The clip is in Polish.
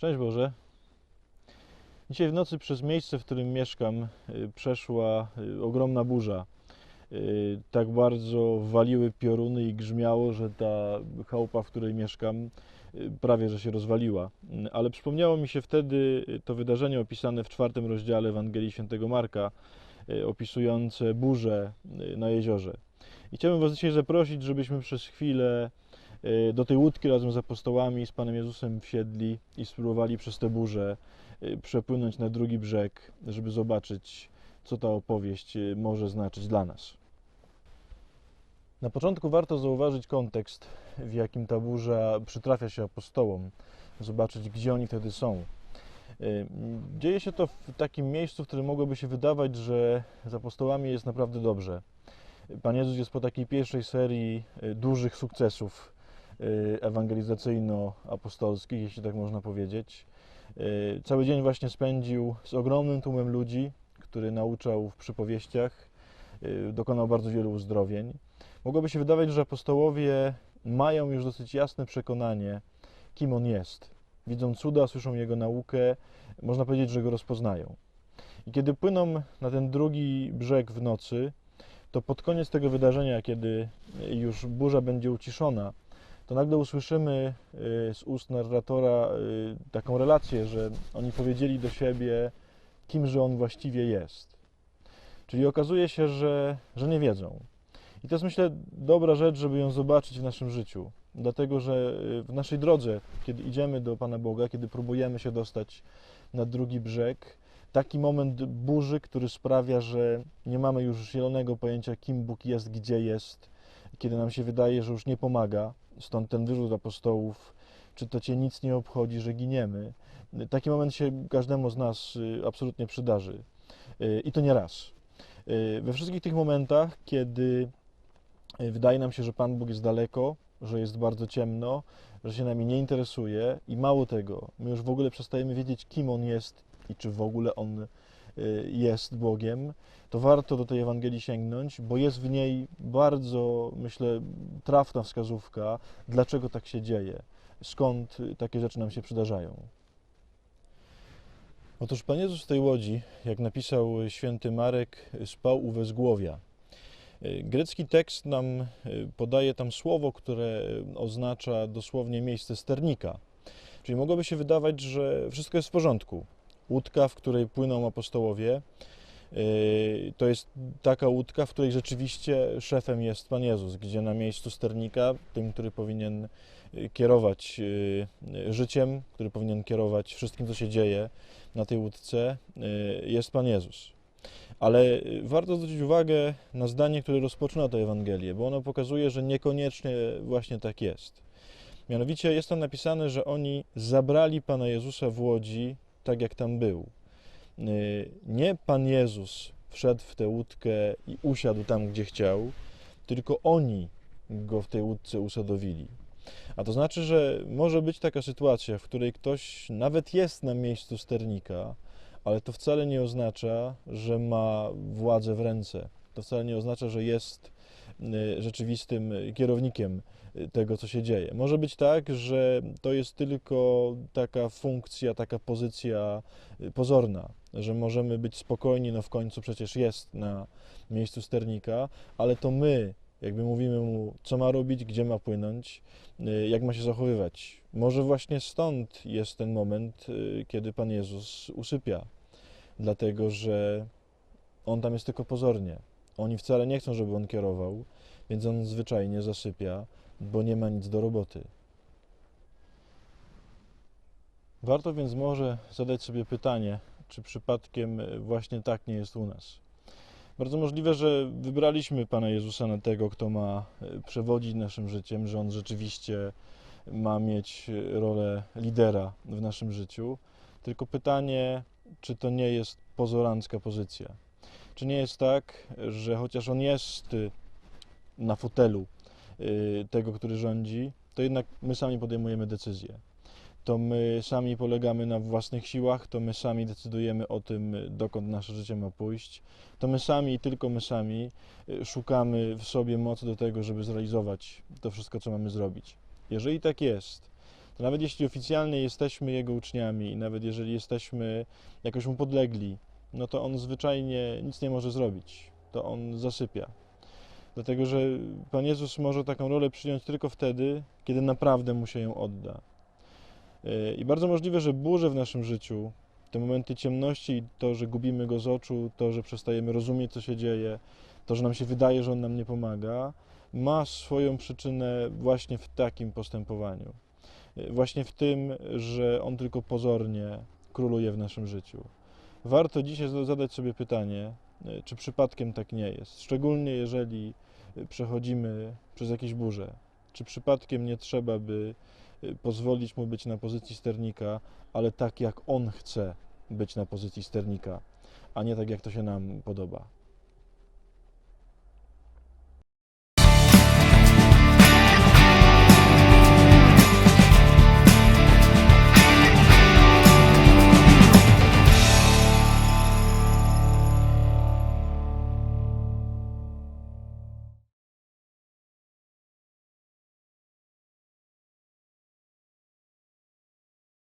Szczęść Boże. Dzisiaj w nocy przez miejsce, w którym mieszkam, przeszła ogromna burza. Tak bardzo waliły pioruny i grzmiało, że ta chałupa, w której mieszkam, prawie że się rozwaliła. Ale przypomniało mi się wtedy to wydarzenie opisane w 4 rozdziale Ewangelii Świętego Marka, opisujące burzę na jeziorze. I chciałbym Was dzisiaj zaprosić, żebyśmy przez chwilę do tej łódki razem z apostołami, z Panem Jezusem wsiedli i spróbowali przez tę burzę przepłynąć na drugi brzeg, żeby zobaczyć, co ta opowieść może znaczyć dla nas. Na początku warto zauważyć kontekst, w jakim ta burza przytrafia się apostołom, zobaczyć, gdzie oni wtedy są. Dzieje się to w takim miejscu, w którym mogłoby się wydawać, że z apostołami jest naprawdę dobrze. Pan Jezus jest po takiej pierwszej serii dużych sukcesów ewangelizacyjno-apostolskich, jeśli tak można powiedzieć. Cały dzień właśnie spędził z ogromnym tłumem ludzi, który nauczał w przypowieściach, dokonał bardzo wielu uzdrowień. Mogłoby się wydawać, że apostołowie mają już dosyć jasne przekonanie, kim On jest. Widzą cuda, słyszą Jego naukę, można powiedzieć, że Go rozpoznają. I kiedy płyną na ten drugi brzeg w nocy, to pod koniec tego wydarzenia, kiedy już burza będzie uciszona, to nagle usłyszymy z ust narratora taką relację, że oni powiedzieli do siebie, kimże On właściwie jest. Czyli okazuje się, że nie wiedzą. I to jest, myślę, dobra rzecz, żeby ją zobaczyć w naszym życiu. Dlatego, że w naszej drodze, kiedy idziemy do Pana Boga, kiedy próbujemy się dostać na drugi brzeg, taki moment burzy, który sprawia, że nie mamy już zielonego pojęcia, kim Bóg jest, gdzie jest, kiedy nam się wydaje, że już nie pomaga, stąd ten wyrzut apostołów, czy to Cię nic nie obchodzi, że giniemy. Taki moment się każdemu z nas absolutnie przydarzy. I to nie raz. We wszystkich tych momentach, kiedy wydaje nam się, że Pan Bóg jest daleko, że jest bardzo ciemno, że się nami nie interesuje i mało tego, my już w ogóle przestajemy wiedzieć, kim On jest i czy w ogóle On jest Bogiem, to warto do tej Ewangelii sięgnąć, bo jest w niej bardzo, myślę, trafna wskazówka, dlaczego tak się dzieje, skąd takie rzeczy nam się przydarzają. Otóż Pan Jezus w tej łodzi, jak napisał święty Marek, spał u wezgłowia. Grecki tekst nam podaje tam słowo, które oznacza dosłownie miejsce sternika. Czyli mogłoby się wydawać, że wszystko jest w porządku. Łódka, w której płyną apostołowie, to jest taka łódka, w której rzeczywiście szefem jest Pan Jezus, gdzie na miejscu sternika, tym, który powinien kierować życiem, który powinien kierować wszystkim, co się dzieje na tej łódce, jest Pan Jezus. Ale warto zwrócić uwagę na zdanie, które rozpoczyna tę Ewangelię, bo ono pokazuje, że niekoniecznie właśnie tak jest. Mianowicie jest tam napisane, że oni zabrali Pana Jezusa w łodzi tak, jak tam był. Nie Pan Jezus wszedł w tę łódkę i usiadł tam, gdzie chciał, tylko oni Go w tej łódce usadowili. A to znaczy, że może być taka sytuacja, w której ktoś nawet jest na miejscu sternika, ale to wcale nie oznacza, że ma władzę w ręce. To wcale nie oznacza, że jest rzeczywistym kierownikiem tego, co się dzieje. Może być tak, że to jest tylko taka funkcja, taka pozycja pozorna, że możemy być spokojni, no w końcu przecież jest na miejscu sternika, ale to my jakby mówimy mu, co ma robić, gdzie ma płynąć, jak ma się zachowywać. Może właśnie stąd jest ten moment, kiedy Pan Jezus usypia, dlatego że On tam jest tylko pozornie. Oni wcale nie chcą, żeby On kierował, więc On zwyczajnie zasypia, bo nie ma nic do roboty. Warto więc może zadać sobie pytanie, czy przypadkiem właśnie tak nie jest u nas. Bardzo możliwe, że wybraliśmy Pana Jezusa na tego, kto ma przewodzić naszym życiem, że On rzeczywiście ma mieć rolę lidera w naszym życiu. Tylko pytanie, czy to nie jest pozorancka pozycja? Czy nie jest tak, że chociaż On jest na fotelu tego, który rządzi, to jednak my sami podejmujemy decyzje. To my sami polegamy na własnych siłach, to my sami decydujemy o tym, dokąd nasze życie ma pójść, to my sami i tylko my sami szukamy w sobie mocy do tego, żeby zrealizować to wszystko, co mamy zrobić. Jeżeli tak jest, to nawet jeśli oficjalnie jesteśmy Jego uczniami i nawet jeżeli jesteśmy jakoś Mu podlegli, no to On zwyczajnie nic nie może zrobić. To On zasypia. Dlatego, że Pan Jezus może taką rolę przyjąć tylko wtedy, kiedy naprawdę Mu się ją odda. I bardzo możliwe, że burze w naszym życiu, te momenty ciemności, to, że gubimy Go z oczu, to, że przestajemy rozumieć, co się dzieje, to, że nam się wydaje, że On nam nie pomaga, ma swoją przyczynę właśnie w takim postępowaniu. Właśnie w tym, że On tylko pozornie króluje w naszym życiu. Warto dzisiaj zadać sobie pytanie, czy przypadkiem tak nie jest. Szczególnie jeżeli przechodzimy przez jakieś burze. Czy przypadkiem nie trzeba by pozwolić Mu być na pozycji sternika, ale tak jak On chce być na pozycji sternika, a nie tak jak to się nam podoba.